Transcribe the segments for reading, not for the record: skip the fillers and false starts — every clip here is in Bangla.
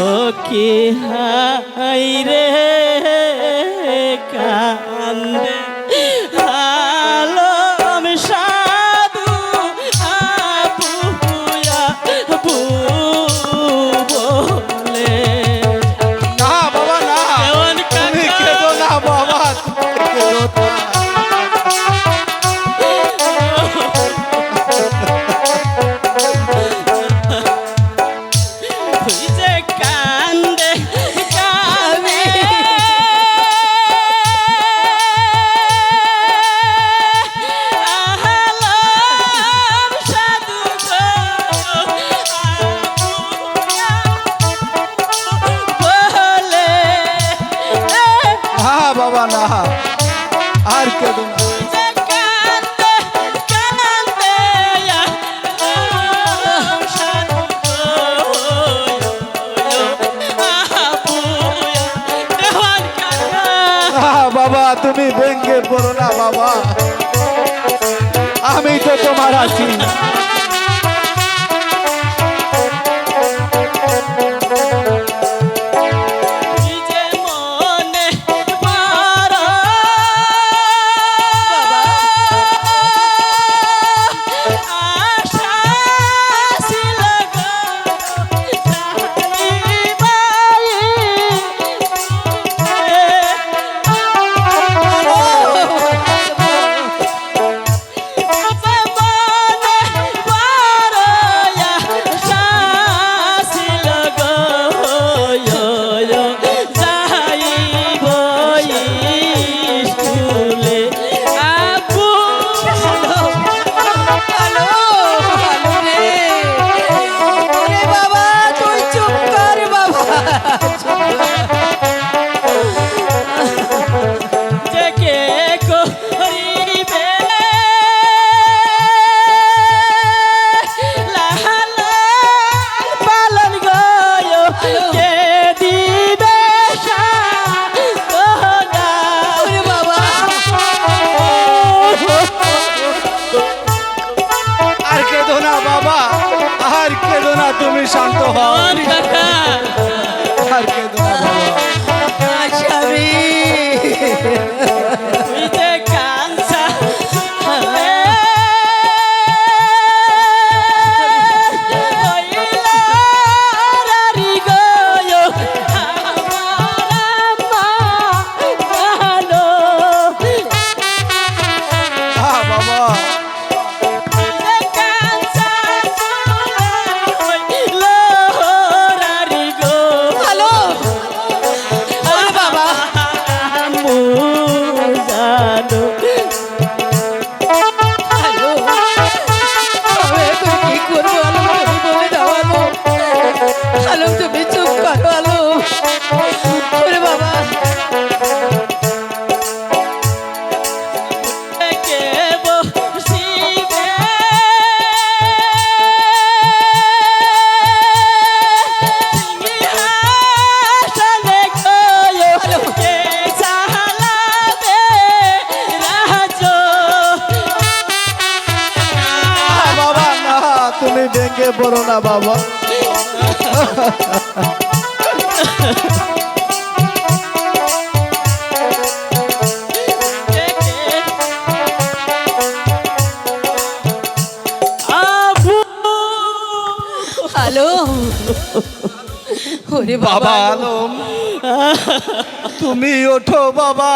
ও কি হাই রে কান্দে আলম সাধু আপুয়া বু বলে। না বাবা না, দেওয়ান তুমি কাকা। কেঁদো না বাবা, তুমি কেঁদো না। তুই যে কান্দে কান্দে আহলাম সাধু গো বলে। না বাবা না, আর কেঁদো না। যে কান্দে কান্দে আহলাম সাধু আপুয়া দেওয়ান কাকা। না বাবা, তুমি ভেঙ্গে পড়ো না বাবা, আমি তো তোমার আছি। তুই যে মনে বড় আশা ছিল গো যাইবাই। যে মনে বড় আশা ছিল গো যাইব স্কুলে আপু। হ্যালো হ্যালো রে ওরে বাবা তুই চুপ কর বাবা যে কে করিবে লালন পালন গো কে দিবে সাধনা। ওরে বাবা আর কেঁদো না বাবা, আর কেঁদো না, তুমি শান্ত হও, দেওয়ান কাকা। আর কেঁদো না বাবা। আসামি তুই যে কাঁদছা রারি গো আমার ভালো। হ্যাঁ বাবা, যে কাঁদছা রারি গো হ্যালো ওরে বাবা আমু জানো। হ্যালো আমি এখন কি করবো আলো তুমি বলে দাও আলো আলো তুমি চুপ করো আলো ওরে বাবা কে বসিবে সিংহাসনে গো কে চালাবে রাজ্য। হ্যাঁ বাবা না, তুমি ভেঙ্গে পড়ো না বাবা। আবু হ্যালো ওরে বাবা বাবা আলম, তুমি ওঠো বাবা।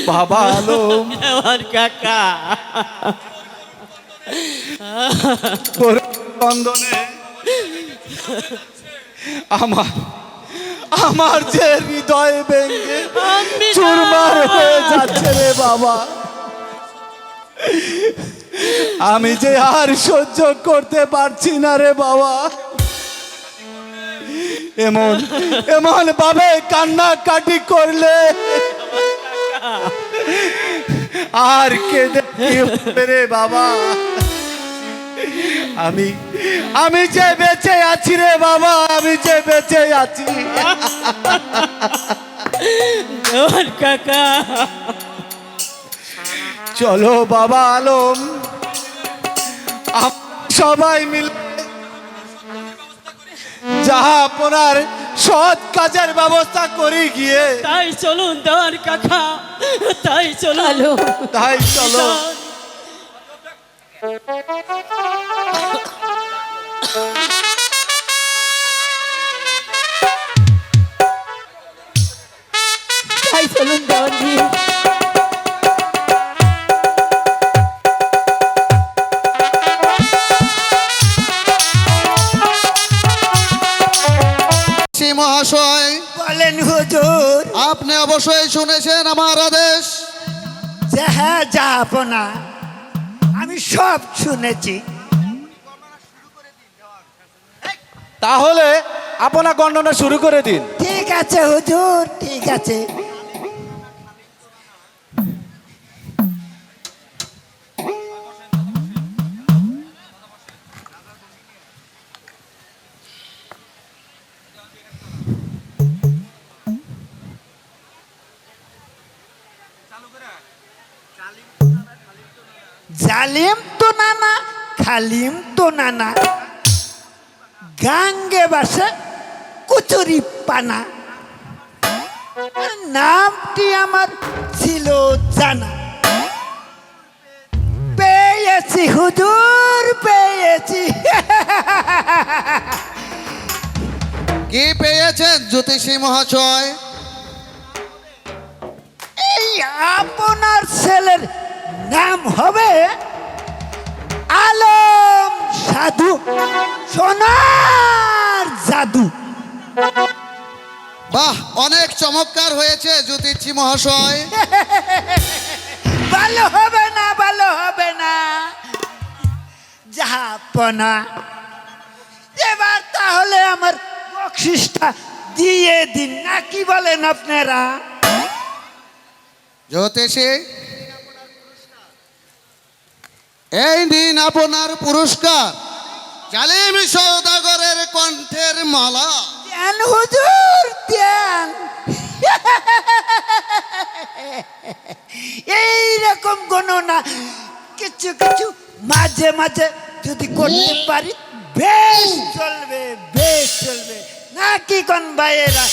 বাবা আলম, দেওয়ান কাকা। তোর বন্ধনে আমার আমার যে হৃদয় ভেঙে চুরমার হয়ে যাচ্ছে রে বাবা, আমি যে আর সহ্য করতে পারছি না রে বাবা। এমন এমন ভাবে কান্নাকাটি করলে আর কেঁদে কি হবে রে বাবা। আমি যে বেঁচে আছি রে বাবা, আমি যে বেঁচে আছি। দেওয়ান কাকা। চলো বাবা আলম, সবাই মিলে জাহাপনার সৎ কাজের ব্যবস্থা করি গিয়ে। তাই চলুন দেওয়ান কাকা, তাই চলুন। আলো তাই চলো। তাই চলুন দেওয়ানজি। শ্রী মহাশয়, বলেন হুজুর। আপনি অবশ্যই শুনেছেন আমার আদেশ। যে হ্যাঁ যাহাপনা, আমি সব শুনেছি। তাহলে আপনার গণনা শুরু করে দিন। ঠিক আছে হুজুর, ঠিক আছে। জালিম তো নানা, খালিম তো নানা, গাঙ্গে বাসে কুচুরি পানা। নামটি আমার ছিল জানা। পেয়েছি হুজুর, পেয়েছি। কি পেয়েছেন জ্যোতিষী মহাশয়? এই আপনার ছেলের নাম হবে আলম সাধু, সোনার জাদু। বাহ, অনেক চমৎকার হয়েছে জ্যোতিষী মহাশয়। ভালো হবে না, ভালো হবে না জাহাপনা। এবার তাহলে আমার বকশিসটা দিয়ে দিন, না কি বলেন আপনারা? জ্যোতিষী, এই নিন আপনার পুরস্কার, জালিম সওদাগরের কণ্ঠের মালা। দেন হুজুর, দেন। এইরকম গণনা কিছু কিছু মাঝে মাঝে যদি করতে পারি বেশ চলবে, বেশ চলবে, না কি কোন ভাইয়েরা?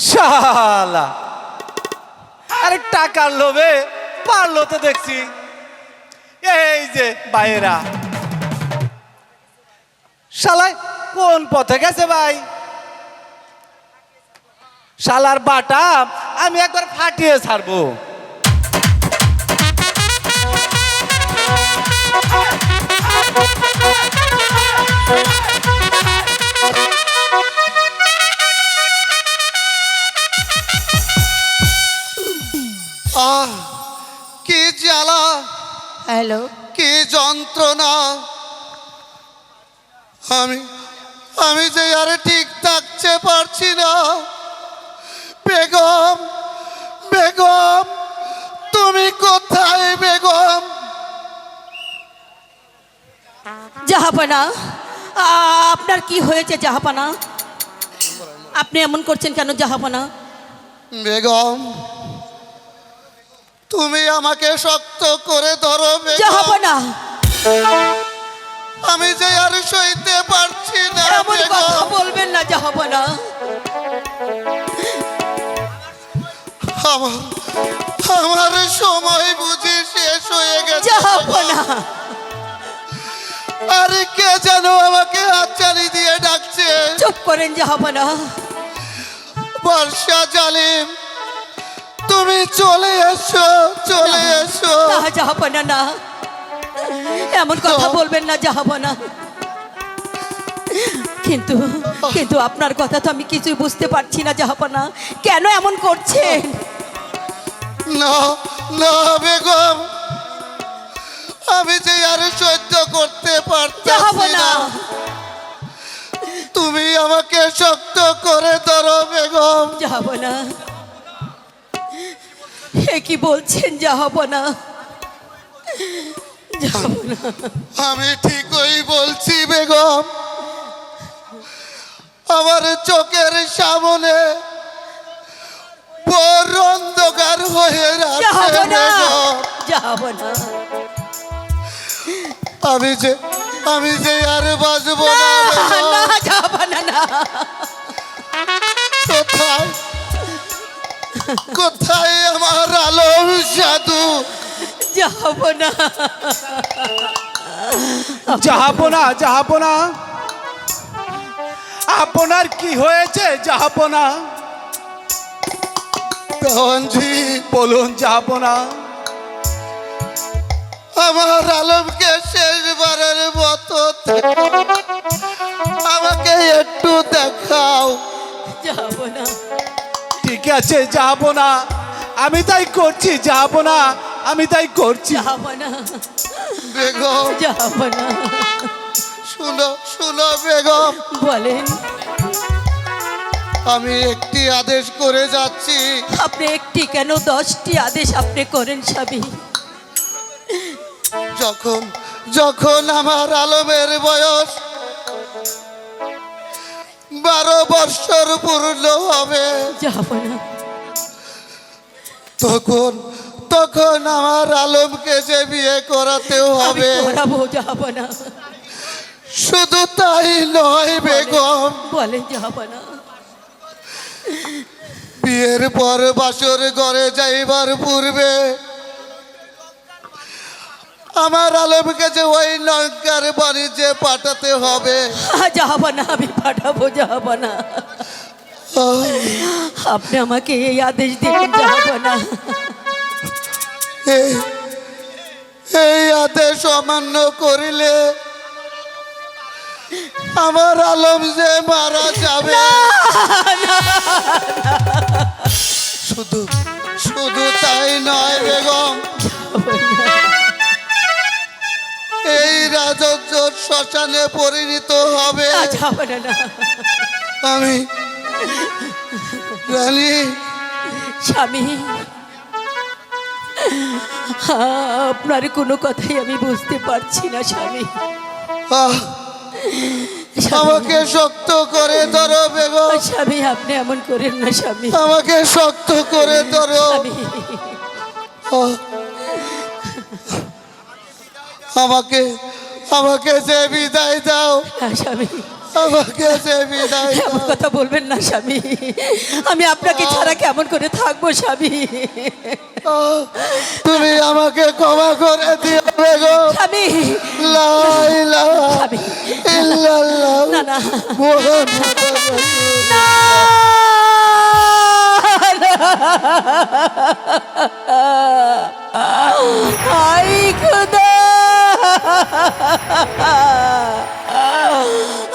শালা, আরে টাকার লোভে পারলো তো দেখছি। এই যে ভাইয়েরা, শালায় কোন পথে গেছে ভাই? শালার বাটা আমি একবার ফাটিয়ে ছাড়বো। আহ, কি জ্বালা, হ্যালো, কি যন্ত্রণা। আমি আমি যে আরে ঠিক থাকতে পারছি না। বেগম, বেগম, তুমি কোথায় বেগম? জাহাপানা, আপনার কি হয়েছে জাহাপানা? আপনি এমন করছেন কেন জাহাপানা? বেগম, তুমি আমাকে শক্ত করে ধরো বেগম। জাহাপানা, আমি যে আর সইতে পারছি না এমন কথা বেগম। বলবেন না জাহাপানা। আমার আমার সময় বুঝি শেষ হয়ে গেছে জাহাপানা, আরে কে যেন আমাকে হাততালি দিয়ে ডাকছে। চুপ করেন জাহাপানা। বর্ষা জালিম, তুমি চলে এসো, চলে এসো। না জাহাপানা, না, এমন কথা বলবেন না জাহাপানা। কিন্তু কিন্তু আপনার কথা তো আমি কিছুই বুঝতে পারছি না জাহাপানা। কেন এমন করছেন? না না বেগম, আমি যে আর সহ্য করতে পারতাম জাহাপানা, না। তুমি আমাকে শক্ত করে ধরো বেগম। জাহাপানা, এ কি বলছেন জাহাপানা? জাহাপানা, আমি ঠিকই বলছি বেগম। আমার চোখের সামনে বড় অন্ধকার হয়ে আছে জাহাপানা, বেগম। যাব না। আমি যে আর বাঁচবো না বেগম। না যাব না, না। কোথায় কোথায় আমার আলম সাধু? যাব না। জাহাপনা, জাহাপনা, আপনার কি হয়েছে জাহাপনা? দেওয়ানজি, বলুন জাহাপনা। আমার আলমকে শেষবারের মতো আমাকে একটু দেখাও। যাব না। ঠিক আছে জাহাপনা, আমি তাই করছি জাহাপনা, আমি তাই করছি। যাব না, বেগম যাব না। শুনো শুনো বেগম, বলেন। আমি একটি আদেশ করে যাচ্ছি। আপনি একটি কেন 10টি আদেশ আপনি করেন স্বামী। যখন যখন আমার আলমের বয়স 12 বৎসর পূর্ণ হবে, যাব না। তখন তখন আমার আলমকে যে বিয়ে করাতেও আমি হবে। করাবো, যাব না। শুধু তাই নয় বেগম, বলেন, যাব না। বিয়ের পর বাসর ঘরে যাইবার পূর্বে আমার আলমকে যে ওই লঙ্কার বাণিজ্যে পাঠাতে হবে। যাব না, আমি পাঠাবো, যাব না। আপনি আমাকে এই আদেশ দিলেন, যাব না। এই আদেশ অমান্য করিলে আমার আলম যে মারা যাবে। শুধু শুধু তাই নয় বেগম, এই রাজত্ব শ্মশানে পরিণত হবে। যাব না। আমি রানী, স্বামী, আপনার কোনো কথাই আমি বুঝতে পারছি না স্বামী। আহ, আমাকে শক্ত করে ধরো বেগম, স্বামী, আপনি এমন করেন না স্বামী। আমাকে শক্ত করে ধরো। স্বামী, আহ, আমাকে আমাকে যে বিদায় দাও, না স্বামী, আমাকে যে বিদায় এমন দাও। কথা বলবেন না স্বামী। আমি আপনাকে ছাড়া কেমন করে থাকবো স্বামী। আহ, তুমি আমাকে ক্ষমা করে দিও বেগম। স্বামী, লা ইলাহা স্বামী, ইল্লাল্লাহ না, না, মুহাম্মাদুর রাসূলুল্লাহ। না, হাই খোদা,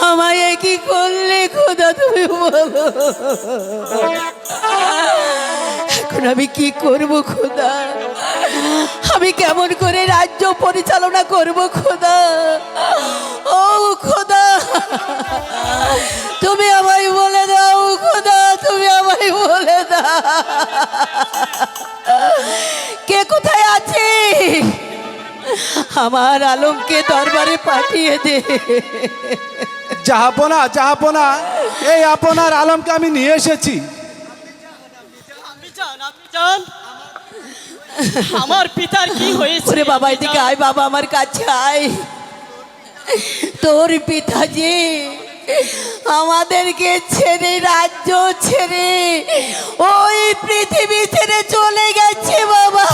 আমায় কি করলে খোদা, তুমি বলো। এখন আমি কি করব খোদা? আমি কেমন করে রাজ্য পরিচালনা করব খোদা? ও খোদা, তুমি আমায় বলে দাও খোদা, তুমি আমায় বলে দাও কে কোথায় আছে। আমার আলমকে দরবারে পাঠিয়ে দে। জাহাপনা, জাহাপনা, এই আপনার আলমকে আমি নিয়ে এসেছি। আপনি যান। আমার পিতার কি হয়েছে? ওরে বাবা, এদিকে আয় বাবা, আমার কাছে আয়। তোর পিতাজি আমাদেরকে ছেড়ে, রাজ্য ছেড়ে, ওই পৃথিবী ছেড়ে চলে গেছে বাবা।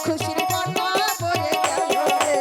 খুশির বন্যা বয়ে গেল রে।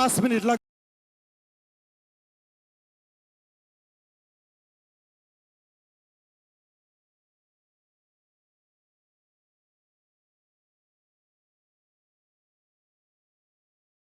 5 মিনিট লাগবে।